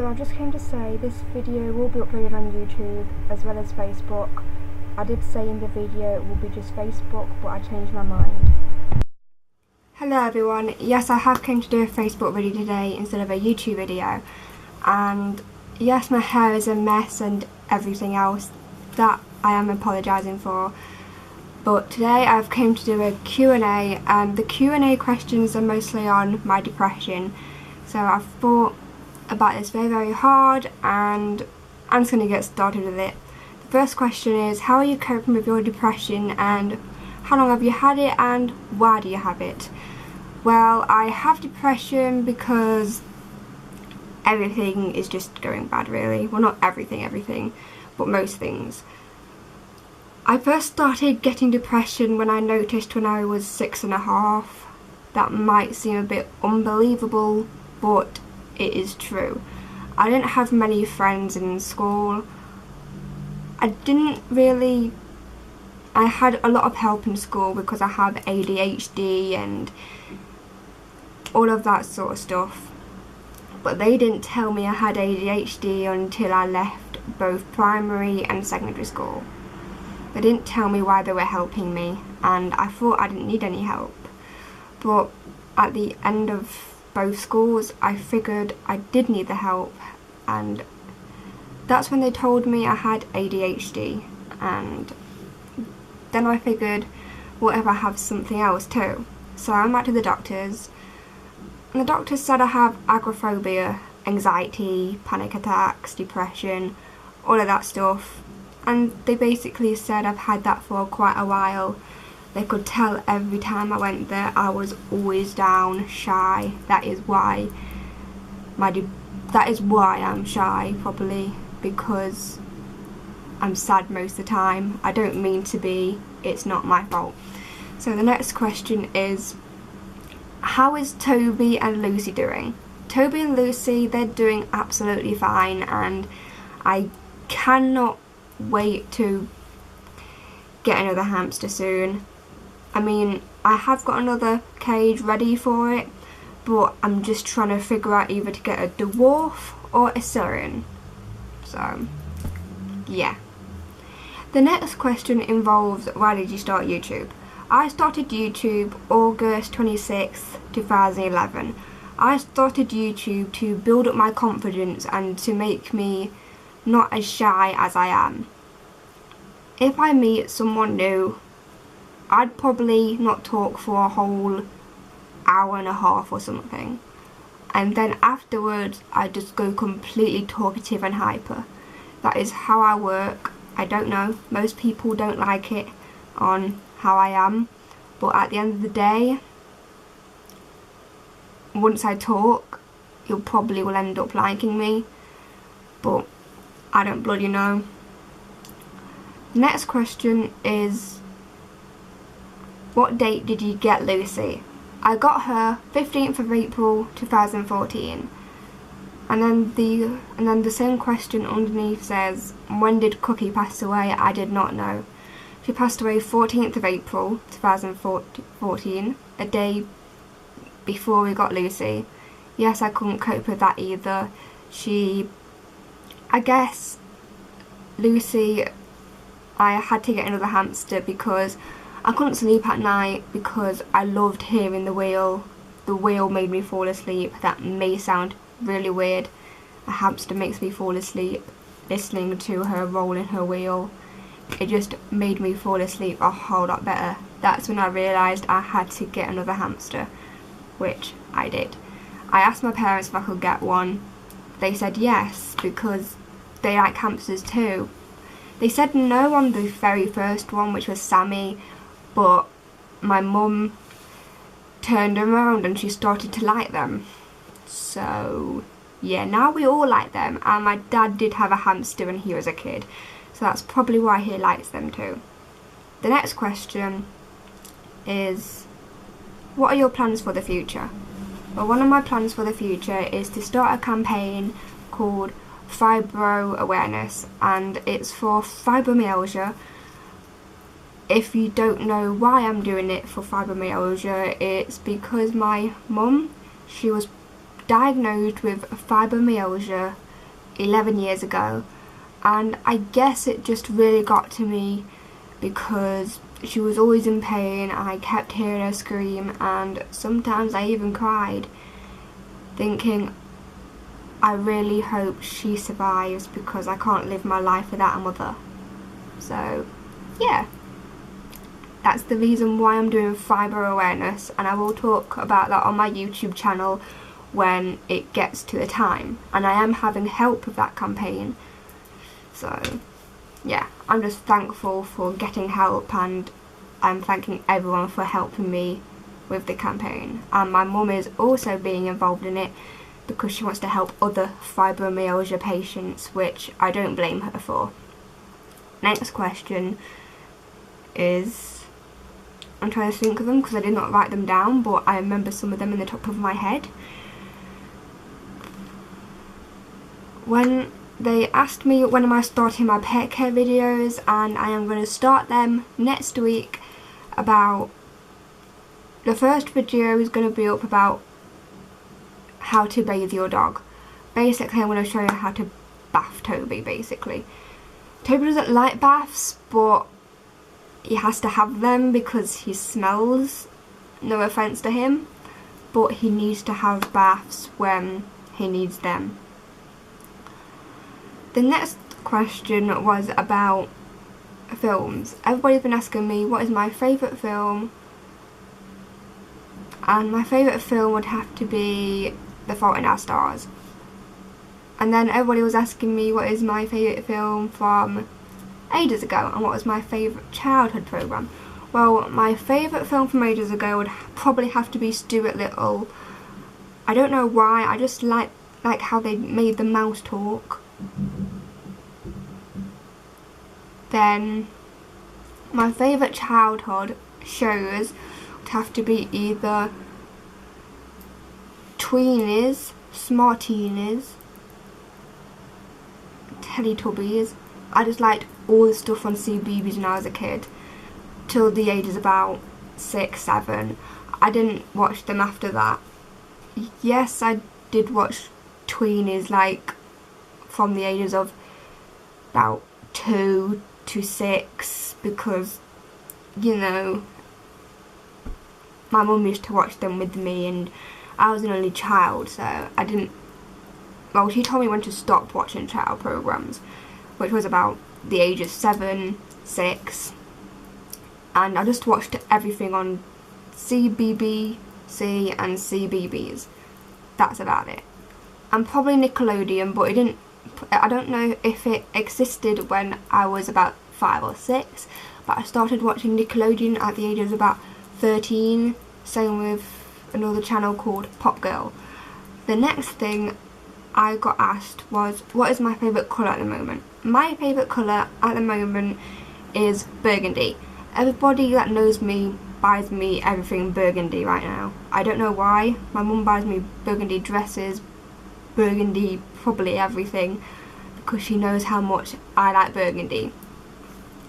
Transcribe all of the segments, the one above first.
So I just came to say this video will be uploaded on YouTube as well as Facebook. I did say in the video it will be just Facebook, but I changed my mind. Hello everyone, yes I have came to do a Facebook video today instead of a YouTube video, and yes my hair is a mess and everything else, that I am apologising for. But today I've came to do a Q&A, and the Q&A questions are mostly on my depression. So I've thought about this very hard, and I'm just going to get started with it. The first question is, how are you coping with your depression, and how long have you had it, and why do you have it? Well, I have depression because everything is just going bad really. Well, not everything, but most things. I first started getting depression when I noticed when I was 6.5. That might seem a bit unbelievable, but it is true. I didn't have many friends in school. I had a lot of help in school because I have ADHD and all of that sort of stuff. But they didn't tell me I had ADHD until I left both primary and secondary school. They didn't tell me why they were helping me, and I thought I didn't need any help. But at the end of both schools I figured I did need the help, and that's when they told me I had ADHD. And then I figured, what if I have something else too? So I went back to the doctors, and the doctors said I have agoraphobia, anxiety, panic attacks, depression, all of that stuff. And they basically said I've had that for quite a while. They could tell every time I went there I was always down, shy. That is why I'm shy, probably, because I'm sad most of the time. I don't mean to be, it's not my fault. So the next question is, how is Toby and Lucy doing? Toby and Lucy, they're doing absolutely fine, and I cannot wait to get another hamster soon. I mean, I have got another cage ready for it, but I'm just trying to figure out either to get a dwarf or a Syrian. So, yeah. The next question involves, why did you start YouTube? I started YouTube August 26th, 2011. I started YouTube to build up my confidence and to make me not as shy as I am. If I meet someone new, I'd probably not talk for a whole hour and a half or something, and then afterwards I'd just go completely talkative and hyper. That is how I work. I don't know, most people don't like it on how I am, but at the end of the day, once I talk, you probably will end up liking me, but I don't bloody know. Next question is, what date did you get Lucy? I got her 15th of April 2014. And then the same question underneath says, when did Cookie pass away? I did not know. She passed away 14th of April 2014, a day before we got Lucy. Yes, I couldn't cope with that either. I guess Lucy, I had to get another hamster because I couldn't sleep at night because I loved hearing the wheel. The wheel made me fall asleep. That may sound really weird. A hamster makes me fall asleep listening to her rolling her wheel. It just made me fall asleep a whole lot better. That's when I realised I had to get another hamster, which I did. I asked my parents if I could get one. They said yes, because they like hamsters too. They said no on the very first one, which was Sammy, but my mum turned around and she started to like them. So yeah, now we all like them, and my dad did have a hamster when he was a kid, so that's probably why he likes them too. The next question is, what are your plans for the future? Well, one of my plans for the future is to start a campaign called Fibro Awareness, and it's for fibromyalgia. If you don't know why I'm doing it for fibromyalgia, it's because my mum, she was diagnosed with fibromyalgia 11 years ago, and I guess it just really got to me because she was always in pain. I kept hearing her scream, and sometimes I even cried, thinking I really hope she survives because I can't live my life without a mother. So yeah, that's the reason why I'm doing fibre awareness, and I will talk about that on my YouTube channel when it gets to the time, and I am having help with that campaign. So yeah, I'm just thankful for getting help, and I'm thanking everyone for helping me with the campaign. And my mum is also being involved in it because she wants to help other fibromyalgia patients, which I don't blame her for. Next question is, I'm trying to think of them because I did not write them down, but I remember some of them in the top of my head. When they asked me when am I starting my pet care videos, and I am going to start them next week. About the first video is going to be up about how to bathe your dog. Basically I'm going to show you how to bath Toby. Basically Toby doesn't like baths, but he has to have them because he smells, no offence to him, but he needs to have baths when he needs them. The next question was about films. Everybody's been asking me what is my favourite film, and my favourite film would have to be The Fault in Our Stars. And then everybody was asking me what is my favourite film from ages ago and what was my favourite childhood programme. Well, my favourite film from ages ago would probably have to be Stuart Little. I don't know why, I just like how they made the mouse talk. Then my favourite childhood shows would have to be either Tweenies, Smartinis, Teletubbies. I just liked all the stuff on CBeebies when I was a kid, till the ages about 6, 7. I didn't watch them after that. Yes, I did watch Tweenies like from the ages of about 2 to 6 because, you know, my mum used to watch them with me and I was an only child, so I didn't, well, she told me when to stop watching child programmes, which was about the age of 7, 6, and I just watched everything on CBBC and CBeebies. That's about it. And probably Nickelodeon, but I don't know if it existed when I was about 5 or 6, but I started watching Nickelodeon at the age of about 13, same with another channel called Pop Girl. The next thing I got asked was, what is my favourite colour at the moment? My favourite colour at the moment is burgundy. Everybody that knows me buys me everything burgundy right now. I don't know why. My mum buys me burgundy dresses, burgundy probably everything, because she knows how much I like burgundy.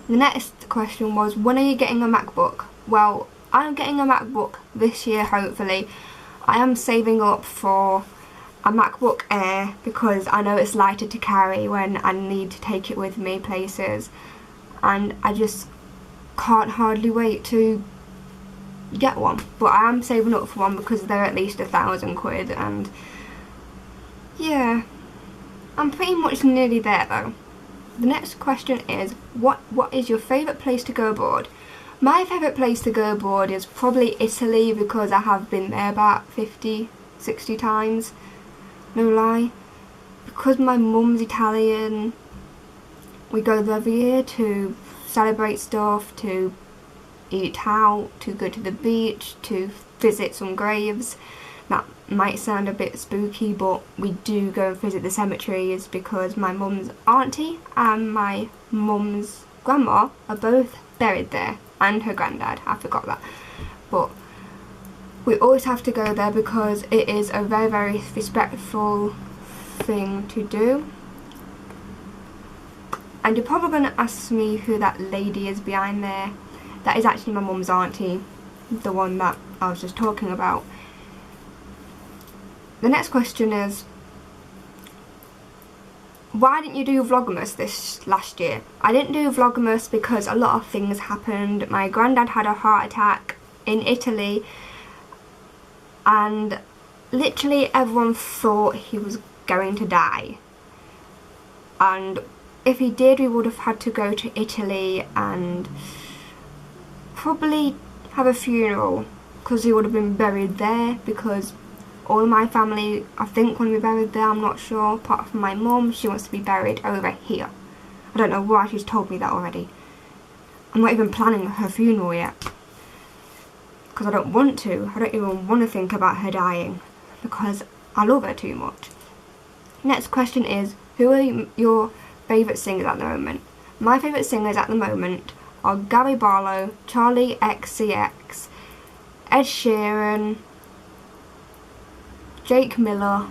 The next question was, when are you getting a MacBook? Well, I'm getting a MacBook this year, hopefully. I am saving up for a MacBook Air because I know it's lighter to carry when I need to take it with me places, and I just can't hardly wait to get one. But I am saving up for one because they're at least £1,000, and yeah, I'm pretty much nearly there though. The next question is, what is your favourite place to go abroad? My favourite place to go abroad is probably Italy because I have been there about 50, 60 times, no lie. Because my mum's Italian, we go there every year to celebrate stuff, to eat out, to go to the beach, to visit some graves. That might sound a bit spooky, but we do go and visit the cemeteries because my mum's auntie and my mum's grandma are both buried there, and her granddad, I forgot that. But we always have to go there because it is a very, very respectful thing to do. And you're probably going to ask me who that lady is behind there. That is actually my mum's auntie, the one that I was just talking about. The next question is, why didn't you do Vlogmas this last year? I didn't do Vlogmas because a lot of things happened. My granddad had a heart attack in Italy, and literally everyone thought he was going to die, and if he did, we would have had to go to Italy and probably have a funeral, because he would have been buried there, because all my family, I think, want to be buried there. I'm not sure, apart from my mum, she wants to be buried over here. I don't know why she's told me that already. I'm not even planning her funeral yet, because I don't want to. I don't even want to think about her dying, because I love her too much. Next question is, who are your favourite singers at the moment? My favourite singers at the moment are Gary Barlow, Charlie XCX, Ed Sheeran, Jake Miller,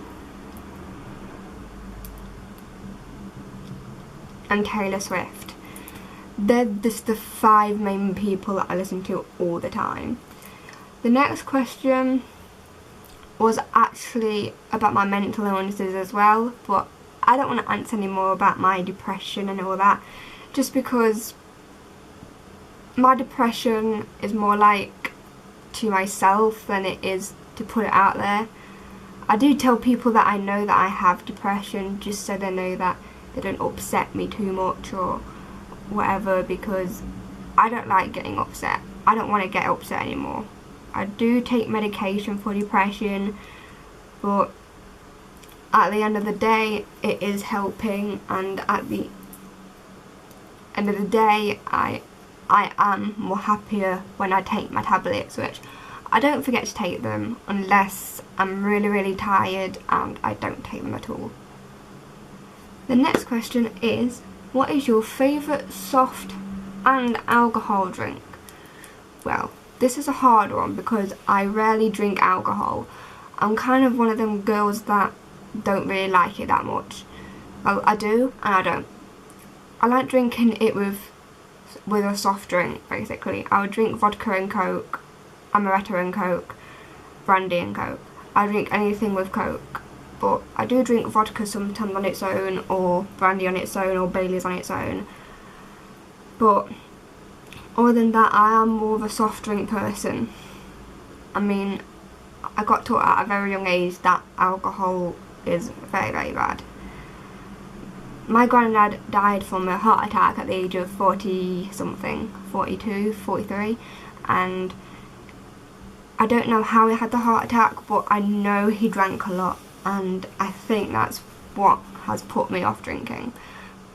and Taylor Swift. They're just the 5 main people that I listen to all the time. The next question was actually about my mental illnesses as well, but I don't want to answer any more about my depression and all that, just because my depression is more like to myself than it is to put it out there. I do tell people that I know that I have depression, just so they know that they don't upset me too much or whatever, because I don't like getting upset. I don't want to get upset anymore. I do take medication for depression, but at the end of the day it is helping, and at the end of the day I am more happier when I take my tablets, which I don't forget to take them unless I'm really tired, and I don't take them at all. The next question is, what is your favourite soft and alcohol drink? Well, this is a hard one because I rarely drink alcohol. I'm kind of one of them girls that don't really like it that much. Well, I do and I don't. I like drinking it with a soft drink, basically. I would drink vodka and coke, amaretto and coke, brandy and coke. I drink anything with coke, but I do drink vodka sometimes on its own, or brandy on its own, or Bailey's on its own. But other than that, I am more of a soft drink person. I mean, I got taught at a very young age that alcohol is very bad. My granddad died from a heart attack at the age of 40 something, 42, 43, and I don't know how he had the heart attack, but I know he drank a lot, and I think that's what has put me off drinking.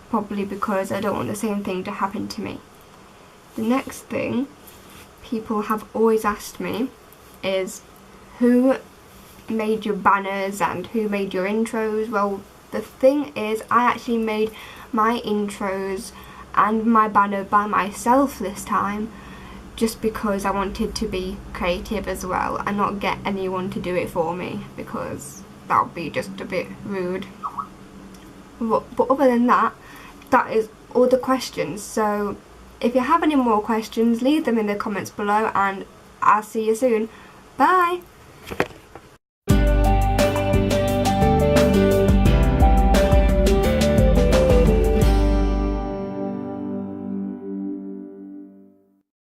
Probably because I don't want the same thing to happen to me. The next thing people have always asked me is, who made your banners and who made your intros? Well, the thing is, I actually made my intros and my banner by myself this time, just because I wanted to be creative as well and not get anyone to do it for me, because that would be just a bit rude. But other than that, that is all the questions. So if you have any more questions, leave them in the comments below, and I'll see you soon. Bye!